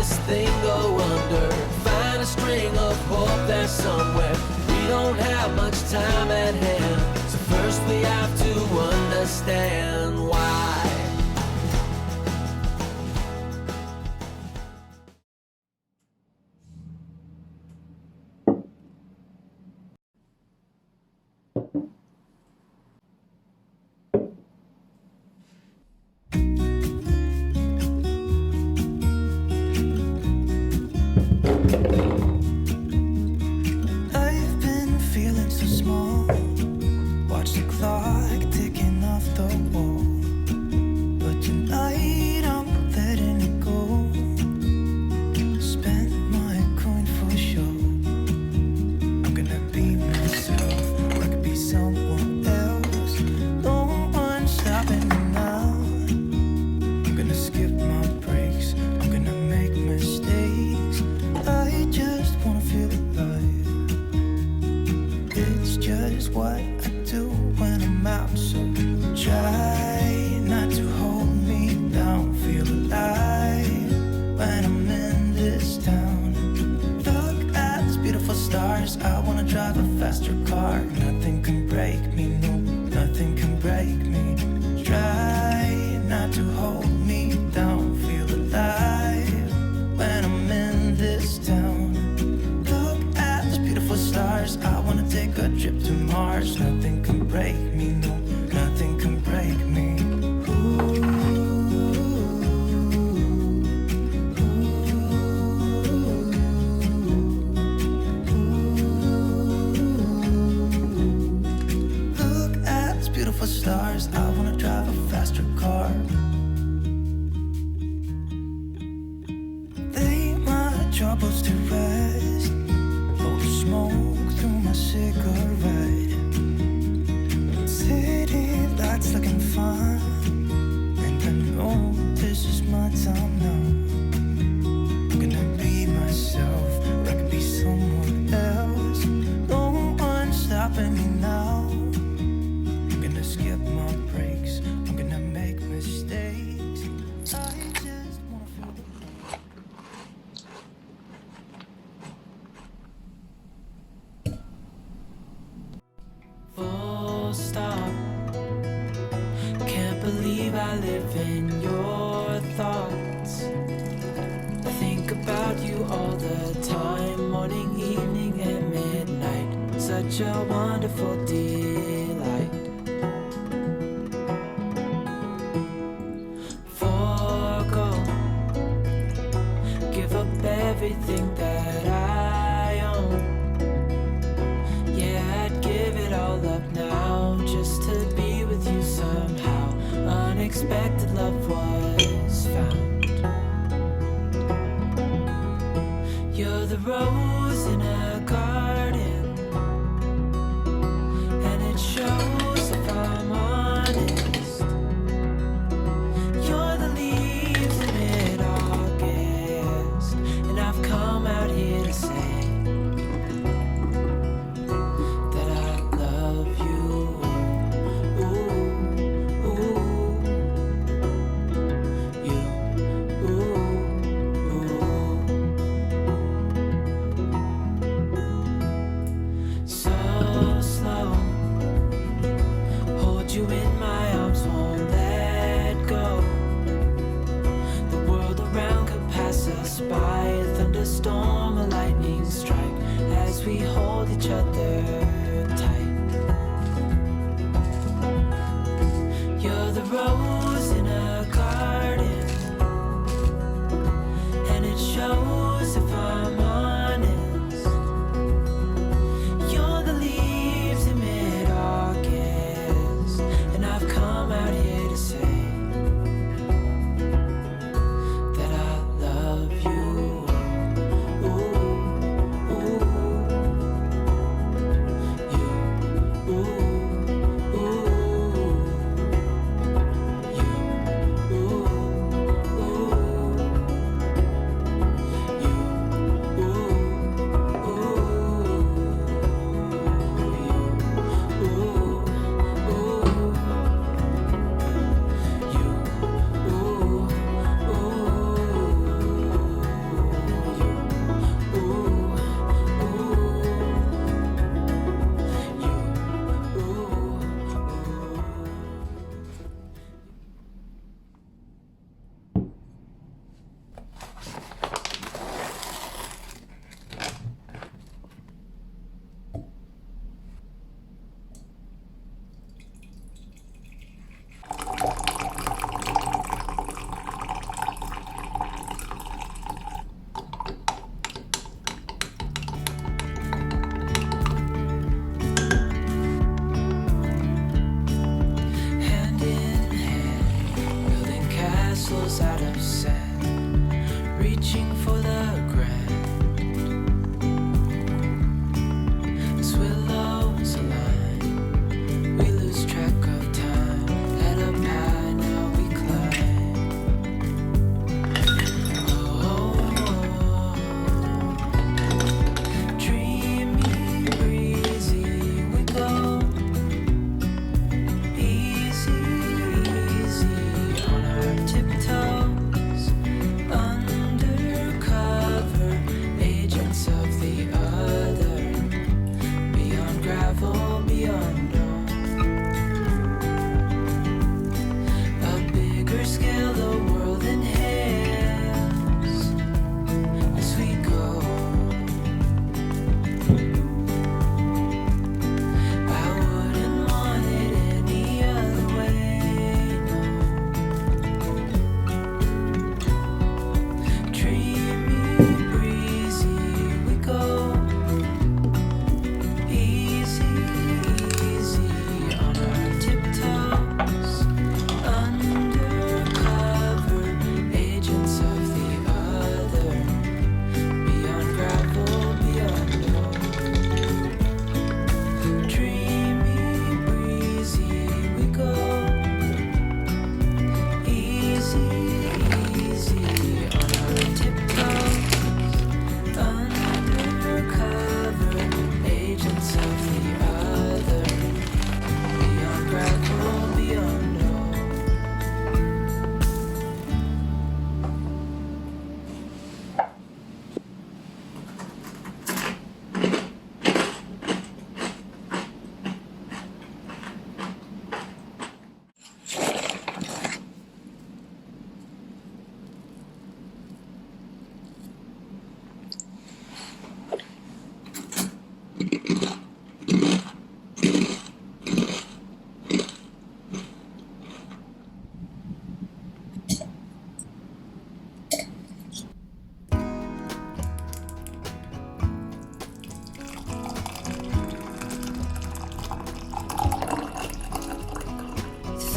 this thing go under. Find a string of hope there somewhere. We don't have much time at hand, so first we have to understand why. I live in your thoughts. I think about you all the time, morning, evening, and midnight. Such a wonderful delight. Forgo, give up everything that I own. Yeah, I'd give it all up now just to be with you somehow. Unexpected love was found. You're the rose in a garden, and it shows if I'm honest. You're the leaves in mid-August, and I've come out here to say that I love you. You in my arms, won't let go. The world around could pass us by, a thunderstorm, a lightning strike, as we hold each other tight. You're the rose in a garden, and it shows if I'm honest. You're the leaves in mid-August, and I've come out here to say that I love you. Ooh, ooh.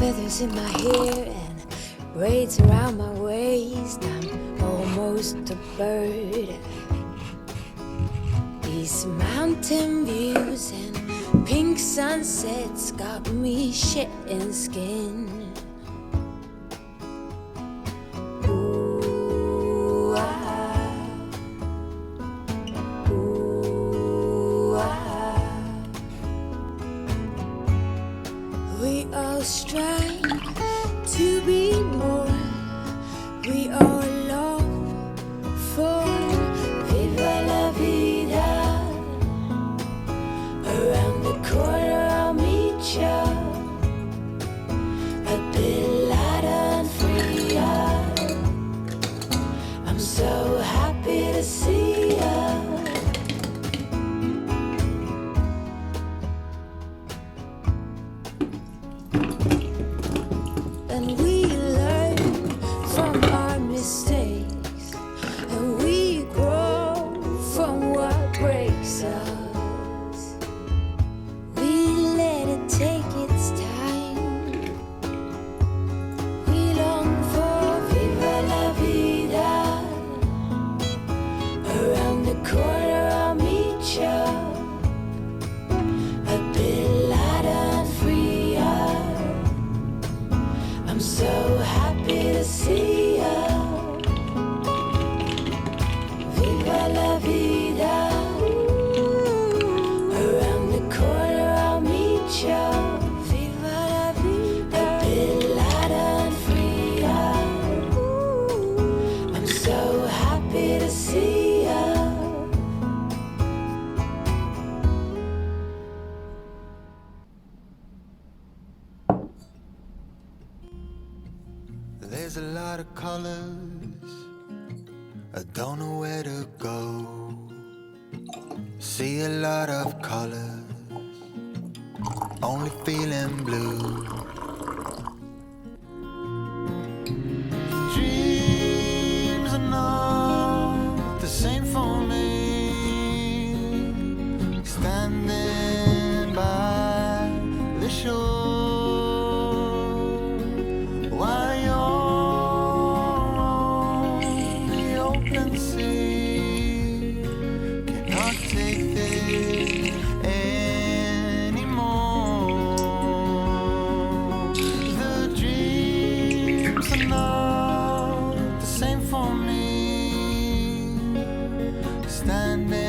feathers in my hair and braids around my waist. I'm almost a bird. These mountain views and pink sunsets got me shedding skin. Ooh, ah. Ooh, ah. We all strive to be more. We all long for viva la vida. Around the corner I'll meet ya, a bit lighter and freer. I'm so happy to see ya. And we learn from our mistakes, and we grow from what breaks us. We let it take its time. We long for viva la vida. Around the corner I'll meet ya, a bit lighter and freer. I'm so happy to see ya. Viva la vida. Around the corner I'll meet ya. Viva la vida. A bit lighter and freer. I'm so happy to see ya. There's a lot of colors, I don't know where to go. See a lot of colors, only feeling blue. Dreams are not the same for me. Standing by the shore, while you're on the open sea, cannot take this anymore. The dreams are not the same for me. Standing